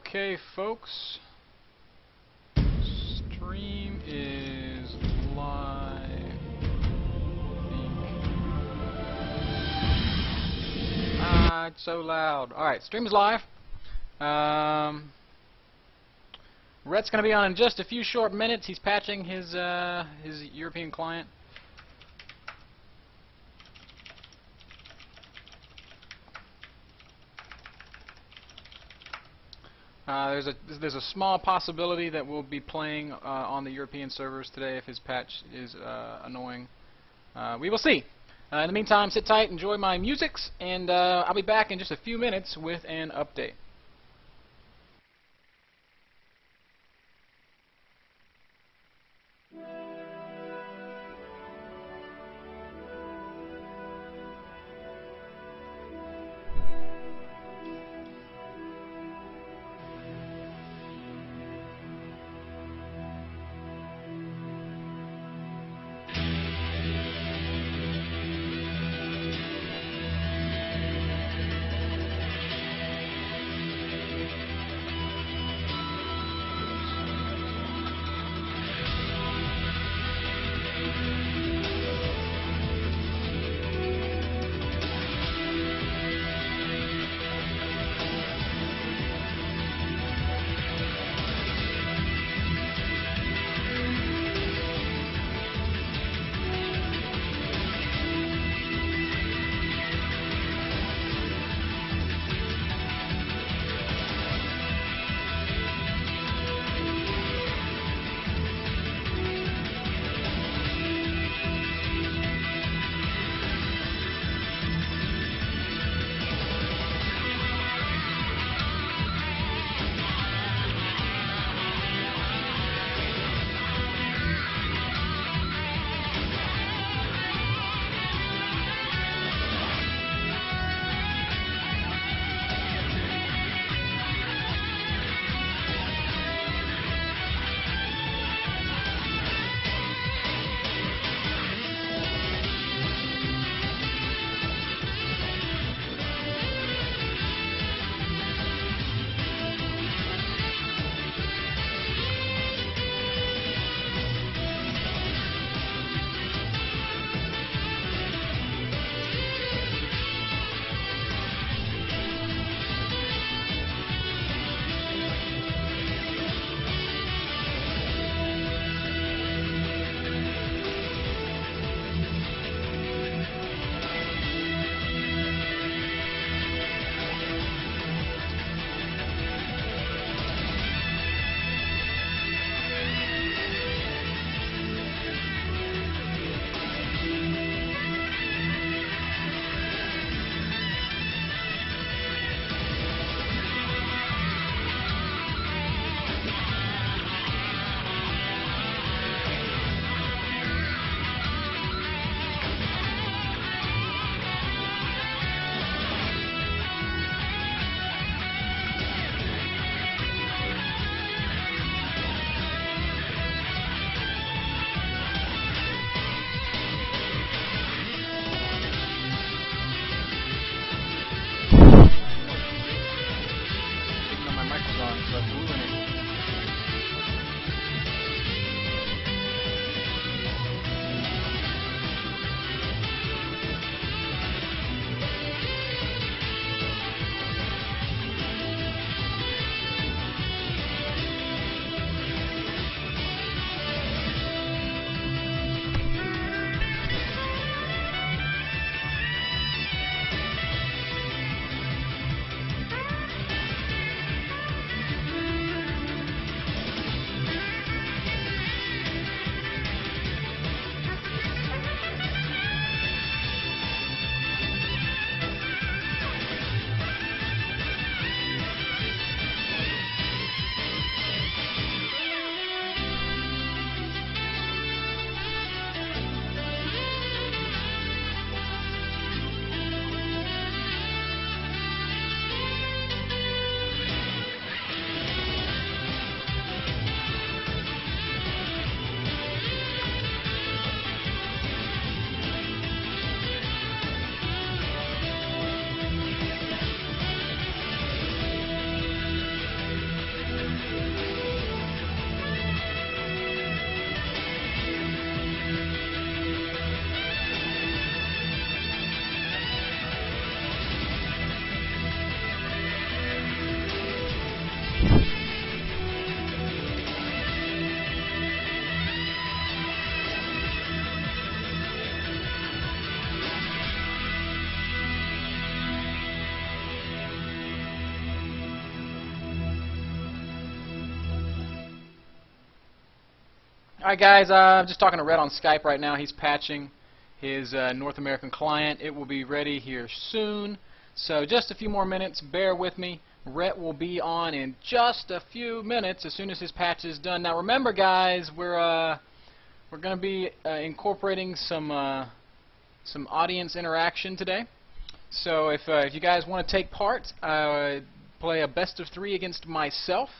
Okay, folks. Stream is live. It's so loud. Alright, stream is live. Rhett's going to be on in just a few short minutes. He's patching his European client. There's a small possibility that we'll be playing on the European servers today if his patch is annoying. We will see. In the meantime, sit tight, enjoy my musics, and I'll be back in just a few minutes with an update. Alright guys, I'm just talking to Rhett on Skype right now. He's patching his North American client. It will be ready here soon. So just a few more minutes, bear with me. Rhett will be on in just a few minutes as soon as his patch is done. Now remember guys, we're going to be incorporating some audience interaction today. So if you guys want to take part, play a best of 3 against myself,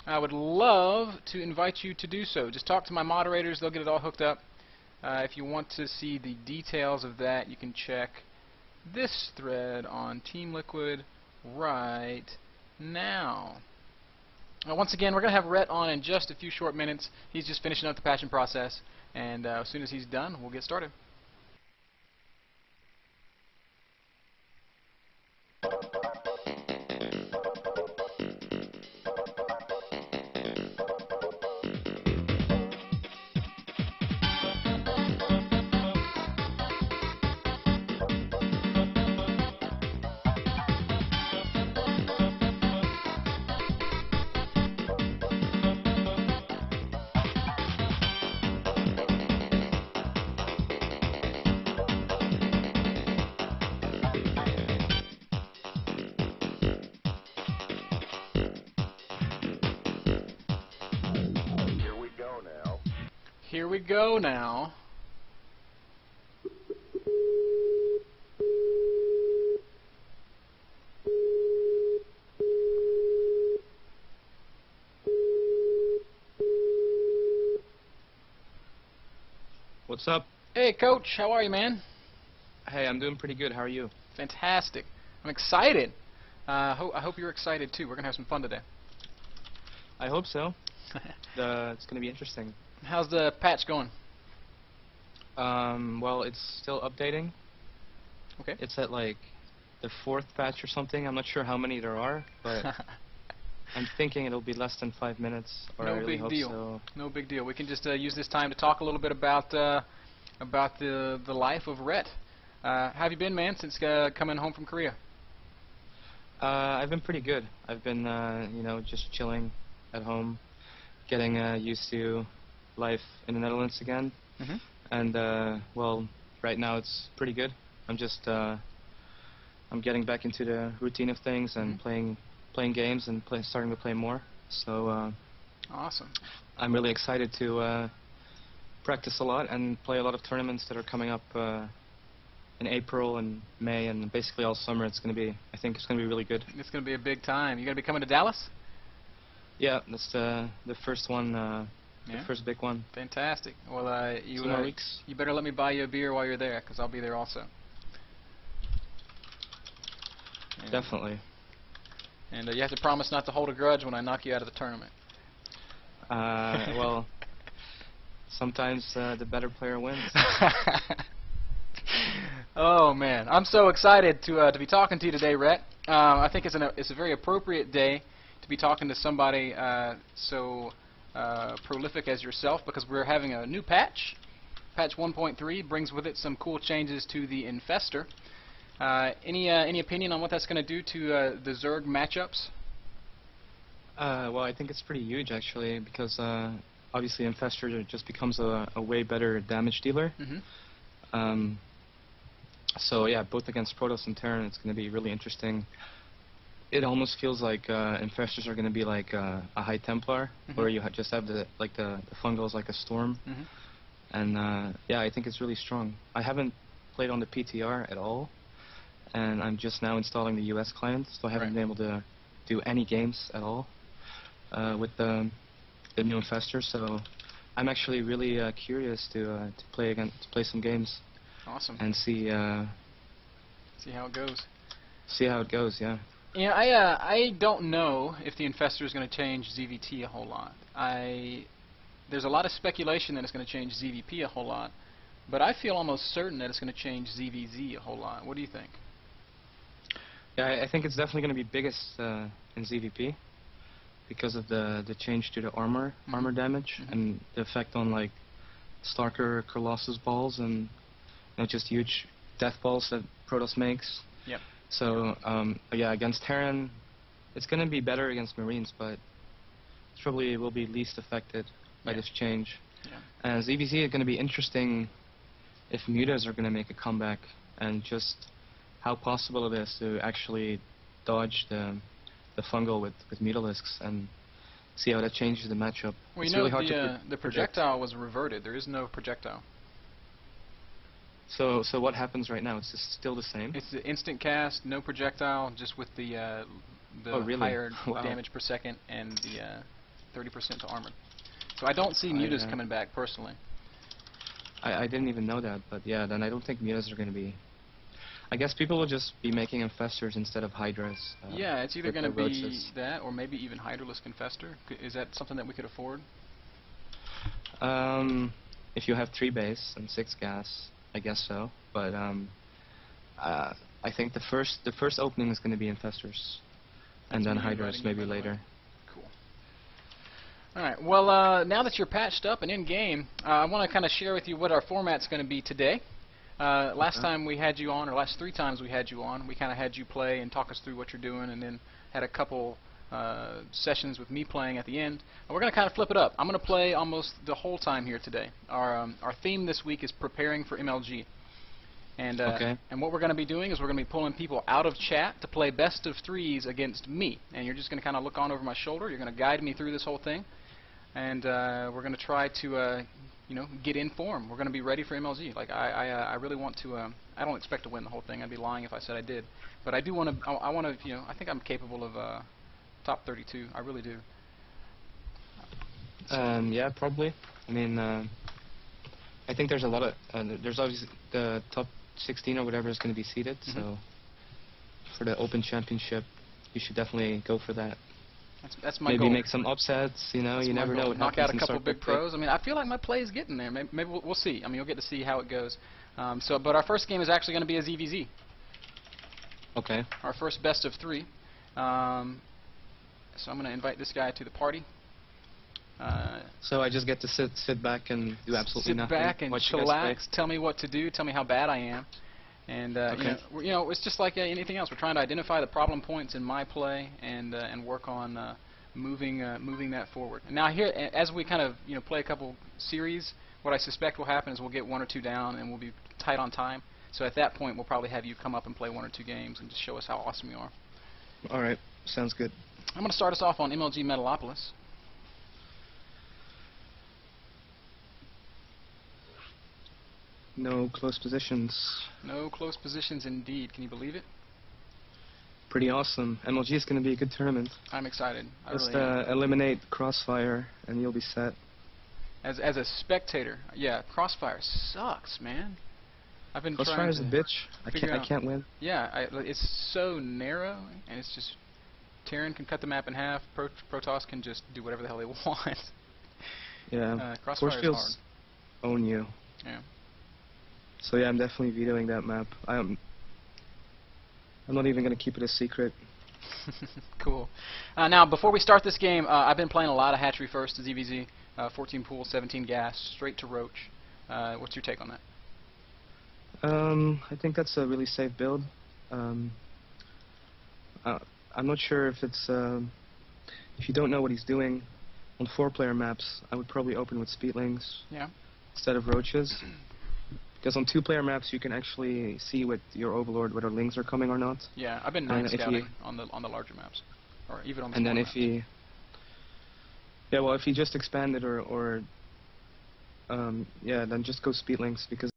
I would love to invite you to do so. Just talk to my moderators, they'll get it all hooked up. If you want to see the details of that, you can check this thread on Team Liquid right now. Once again, we're going to have Rhett on in just a few short minutes. He's just finishing up the patching process, and as soon as he's done, we'll get started. Here we go now. What's up? Hey Coach, how are you, man? Hey, I'm doing pretty good. How are you? Fantastic. I'm excited. I hope you're excited too. We're going to have some fun today. I hope so. It's going to be interesting. How's the patch going? Well, it's still updating. Okay. It's at like the 4th patch or something. I'm not sure how many there are, but I'm thinking it'll be less than 5 minutes. Or I really hope so. No big deal. We can just use this time to talk a little bit about the life of Rhett. How have you been, man, since coming home from Korea? I've been pretty good. I've been, you know, just chilling at home, getting used to life in the Netherlands again. Mm-hmm. And well, right now it's pretty good. I'm just I'm getting back into the routine of things and playing games and starting to play more. So awesome. I'm really excited to practice a lot and play a lot of tournaments that are coming up in April and May and basically all summer. It's going to be, I think it's going to be really good. It's going to be a big time. You going to be coming to Dallas? Yeah, that's the first one. The first big one. Fantastic. Well, you better let me buy you a beer while you're there, because I'll be there also. And definitely. And you have to promise not to hold a grudge when I knock you out of the tournament. Well, sometimes the better player wins. Oh man, I'm so excited to be talking to you today, Rhett. I think it's a very appropriate day to be talking to somebody so prolific as yourself, because we're having a new patch. Patch 1.3 brings with it some cool changes to the Infestor. Any opinion on what that's going to do to the Zerg matchups? Well, I think it's pretty huge actually, because obviously Infestor just becomes a way better damage dealer. Mm-hmm. So yeah, both against Protoss and Terran, it's going to be really interesting. It almost feels like Infestors are going to be like a High Templar, where you just have the Fungals like a Storm. And yeah, I think it's really strong. I haven't played on the PTR at all, and I'm just now installing the US client, so I haven't been able to do any games at all with the new Infestor. So I'm actually really curious to play some games. Awesome. And see how it goes. See how it goes, yeah. Yeah, I don't know if the Infestor is going to change ZVT a whole lot. There's a lot of speculation that it's going to change ZVP a whole lot, but I feel almost certain that it's going to change ZVZ a whole lot. What do you think? Yeah, I think it's definitely going to be biggest in ZVP because of the change to the armor damage and the effect on like Starker Colossus balls and just huge death balls that Protoss makes. Yep. So yeah, against Terran, it's going to be better against Marines, but it probably will be least affected by this change. Yeah. And ZVZ is going to be interesting if mutas are going to make a comeback, and just how possible it is to actually dodge the fungal with mutalisks and see how that changes the matchup. Well, It's you know, really hard to the predict. projectile was reverted. There is no projectile. So what happens right now? It's just still the same? It's the instant cast, no projectile, just with the Oh, really? higher Wow. damage per second and the 30% to armor. So I don't see mutas coming back personally. I didn't even know that, but yeah, then I don't think mutas are going to be... I guess people will just be making infestors instead of hydras. Yeah, it's either with going to their be roaches. that, or maybe even Hydralisk Infestor. Is that something that we could afford? If you have 3 base and 6 gas, I guess so. But I think the first opening is going to be infestors, and That's then me hydras inviting you, maybe by the way. later. Cool. Alright, well, now that you're patched up and in-game, I want to kind of share with you what our format's going to be today. Last time we had you on, or last 3 times we had you on, we kind of had you play and talk us through what you're doing, and then had a couple sessions with me playing at the end. And we're going to kind of flip it up. I'm going to play almost the whole time here today. Our theme this week is preparing for MLG. And and what we're going to be doing is we're going to be pulling people out of chat to play best of 3s against me. And you're just going to kind of look on over my shoulder. You're going to guide me through this whole thing. And we're going to try to you know, get in form. We're going to be ready for MLG. Like I really want to. I don't expect to win the whole thing. I'd be lying if I said I did. But I do want to. I want to. You know, I think I'm capable of top 32. I really do. Yeah, probably. I mean, I think there's a lot of. There's obviously the top 16 or whatever is going to be seeded. So for the Open Championship, you should definitely go for that. That's my maybe goal. make some upsets. You know, That's you my never goal. know what Knock happens out a in couple Circle big Play. pros. I mean, I feel like my play is getting there. Maybe we'll see. I mean, you'll get to see how it goes. But our first game is actually going to be a ZVZ. Okay. Our first best of 3. So I'm going to invite this guy to the party. So I just get to sit back and do absolutely sit nothing. back and watch you guys play? chillax. Tell me what to do. Tell me how bad I am. And you know, it's just like anything else. We're trying to identify the problem points in my play and work on moving that forward. And now here, as we kind of play a couple series, what I suspect will happen is we'll get 1 or 2 down and we'll be tight on time. So at that point, we'll probably have you come up and play 1 or 2 games and just show us how awesome you are. All right, sounds good. I'm going to start us off on MLG Metalopolis. No close positions. No close positions indeed. Can you believe it? Pretty awesome. MLG is going to be a good tournament. I'm excited. I Just really am. eliminate Crossfire and you'll be set. As a spectator, yeah, Crossfire sucks, man. I've been trying Crossfire's to a bitch. I out- can't win. Yeah, it's so narrow, and it's just Terran can cut the map in half. Protoss can just do whatever the hell they want. Yeah. Crossfire Force is fields own you. Yeah. So yeah, I'm definitely vetoing that map. I'm not even going to keep it a secret. Cool. Now, before we start this game, I've been playing a lot of Hatchery First, ZVZ, 14 pool, 17 gas, straight to Roach. What's your take on that? I think that's a really safe build. I'm not sure if it's if you don't know what he's doing on 4-player maps. I would probably open with Speedlings Yeah. instead of Roaches, because on 2-player maps you can actually see with your Overlord whether Lings are coming or not. Yeah, I've been And night if scouting on the larger maps, or even on the And then smaller if maps. he, yeah, well, if he just expanded or yeah, then just go Speedlings because